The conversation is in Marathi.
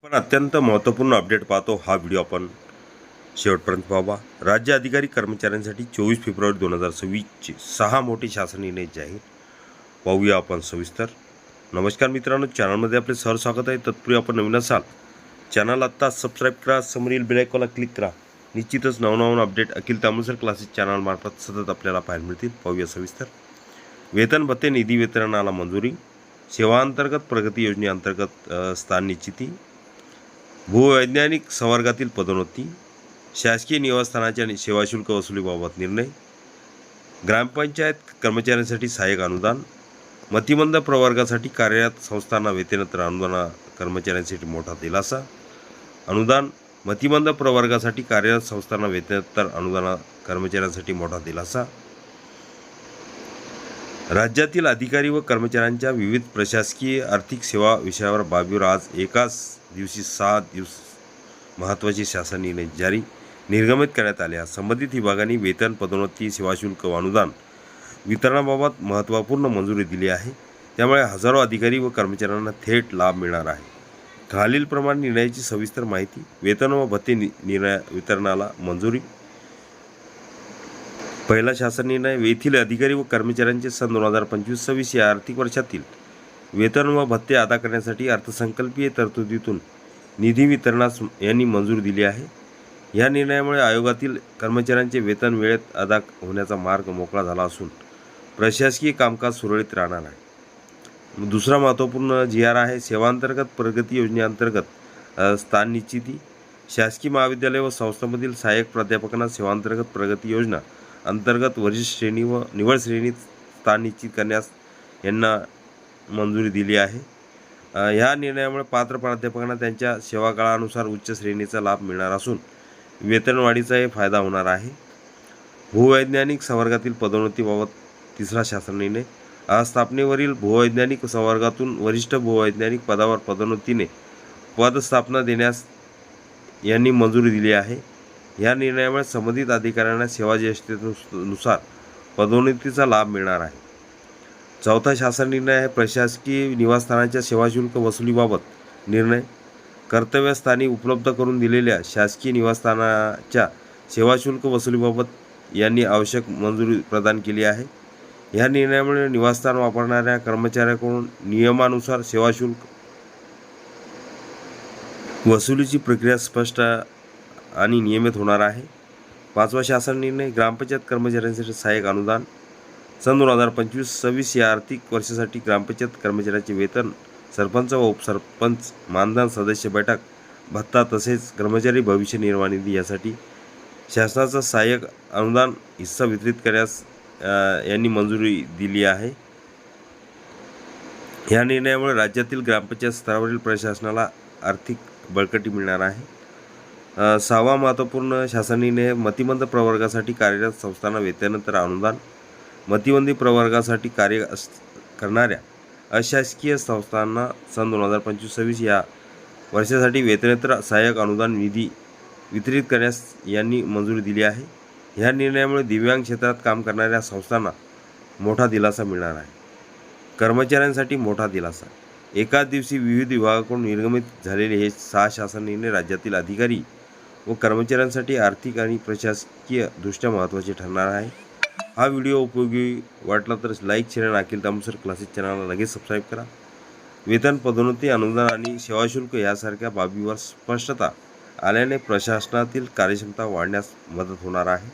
पण अत्यंत महत्त्वपूर्ण अपडेट पाहतो हा व्हिडिओ आपण शेवटपर्यंत पाहावा। राज्य अधिकारी कर्मचाऱ्यांसाठी 24 फेब्रुवारी 2026चे 6 मोठे शासन निर्णय जाहीर। पाहूया आपण सविस्तर। नमस्कार मित्रांनो, चॅनलमध्ये आपले सहर्ष स्वागत आहे। तत्पूर्वी आपण नवीन असाल चॅनल आत्ता सबस्क्राईब करा, समोरील बेल आयकॉनला क्लिक करा। निश्चितच नवनवीन अपडेट अखिल तांबुसर क्लासेस चॅनल मार्फत सतत आपल्याला पाहायला मिळतील। पाहूया सविस्तर। वेतन भत्ते निधी वितरणाला मंजुरी, सेवांतर्गत प्रगती योजनेअंतर्गत स्थान निश्चिती, भूवैज्ञानिक संवर्गातील पदोन्नती, शासकीय निवासस्थानाच्या सेवा शुल्क वसुलीबाबत निर्णय, ग्रामपंचायत कर्मचाऱ्यांसाठी सहाय्यक अनुदान, मतिमंद प्रवर्गासाठी कार्यरत संस्थांना वेतनोत्तर अनुदान कर्मचाऱ्यांसाठी मोठा दिलासा, अनुदान मतिमंद प्रवर्गासाठी कार्यरत संस्थांना वेतनोत्तर अनुदान कर्मचाऱ्यांसाठी मोठा दिलासा। राज्यातील अधिकारी व कर्मचाऱ्यांच्या विविध प्रशासकीय आर्थिक सेवा विषयावर बाबीवर आज एकाच दिवशी 6 महत्त्वाचे शासन निर्णय जारी निर्गमित करण्यात आले। संबंधित विभागांनी वेतन, पदोन्नती, सेवा शुल्क व अनुदान वितरणाबाबत महत्त्वपूर्ण मंजुरी दिली आहे। त्यामुळे हजारो अधिकारी व कर्मचाऱ्यांना थेट लाभ मिळणार आहे। खालीलप्रमाणे निर्णयाची सविस्तर माहिती। वेतन व भत्ते निर्णय वितरणाला मंजुरी। पहिला शासन निर्णय, येथील अधिकारी व कर्मचाऱ्यांचे सन 2025-26 या आर्थिक वर्षातील वेतन व भत्ते अदा करण्यासाठी अर्थसंकल्पीय तरतुदीतून निधी वितरणास यांनी मंजुरी दिली आहे। या निर्णयामुळे आयोगातील कर्मचाऱ्यांचे वेतन वेळेत अदा होण्याचा मार्ग मोकळा झाला असून प्रशासकीय कामकाज सुरळीत राहणार आहे। दुसरा महत्त्वपूर्ण GR आहे, सेवांतर्गत प्रगती योजनेअंतर्गत स्थान निश्चिती। शासकीय महाविद्यालय व संस्थांमधील सहाय्यक प्राध्यापकांना सेवांतर्गत प्रगती योजना अंतर्गत वरिष्ठ श्रेणी व निवड श्रेणीत स्थान निश्चित करण्यास यांना मंजुरी दिली आहे। ह्या निर्णयामुळे पात्र प्राध्यापकांना त्यांच्या सेवाकाळानुसार उच्च श्रेणीचा लाभ मिळणार असून वेतनवाढीचाही फायदा होणार आहे। भूवैज्ञानिक संवर्गातील पदोन्नतीबाबत तिसरा शासन निर्णय, स्थापनेवरील भूवैज्ञानिक संवर्गातून वरिष्ठ भूवैज्ञानिक पदावर पदोन्नतीने पदस्थापना देण्यास यांनी मंजुरी दिली आहे। या निर्णयामुळे संबंधित अधिकाऱ्यांना सेवा ज्येष्ठतेनुसार पदोन्नतीचा लाभ मिळणार आहे। चौथा शासन निर्णय आहे, प्रशासकीय निवासस्थानाच्या सेवा शुल्क वसुलीबाबत निर्णय। कर्तव्यस्थानी उपलब्ध करून दिलेल्या शासकीय निवासस्थानाच्या सेवा शुल्क वसुलीबाबत यांनी आवश्यक मंजुरी प्रदान केली आहे। या निर्णयामुळे निवासस्थान वापरणाऱ्या कर्मचाऱ्यांकडून नियमानुसार सेवा शुल्क वसुलीची प्रक्रिया स्पष्ट आणि नियमित होणार आहे। पाचवा शासन निर्णय, ग्रामपंचायत कर्मचाऱ्यांसाठी सहाय्यक अनुदान। सन 2025-26 या आर्थिक वर्षासाठी ग्रामपंचायत कर्मचाऱ्यांचे वेतन, सरपंच व उपसरपंच मानधन, सदस्य बैठक भत्ता तसेच कर्मचारी भविष्य निर्वाह निधी यासाठी शासनाचा सहाय्यक अनुदान हिस्सा वितरित करण्यास यांनी मंजुरी दिली आहे। या निर्णयामुळे राज्यातील ग्रामपंचायत स्तरावरील प्रशासनाला आर्थिक बळकटी मिळणार आहे। सहावा महत्त्वपूर्ण शासन निर्णय, मतिमंद प्रवर्गासाठी कार्यरत संस्थांना वेतनोत्तर अनुदान। मतिमंदी प्रवर्गासाठी कार्य करणाऱ्या अशासकीय संस्थांना सन 2025-26 या वर्षासाठी वेतनोत्तर सहाय्यक अनुदान निधी वितरित करण्यास यांनी मंजुरी दिली आहे। ह्या निर्णयामुळे दिव्यांग क्षेत्रात काम करणाऱ्या संस्थांना मोठा दिलासा मिळणार आहे। कर्मचाऱ्यांसाठी मोठा दिलासा। एकाच दिवशी विविध विभागाकडून निर्गमित झालेले हे 6 शासन निर्णय राज्यातील अधिकारी व कर्मचाऱ्यांसाठी आर्थिक आणि प्रशासकीय दृष्ट्या महत्त्वाचे ठरणार आहे। हा व्हिडिओ उपयोगी वाटला तर लाईक, शेअर आणि अखिल तांबुसर क्लासेस चॅनलला लगेच सबस्क्राईब करा। वेतन, पदोन्नती, अनुदान आणि सेवा शुल्क यासारख्या बाबीवर स्पष्टता आल्याने प्रशासनातील कार्यक्षमता वाढण्यास मदत होणार आहे।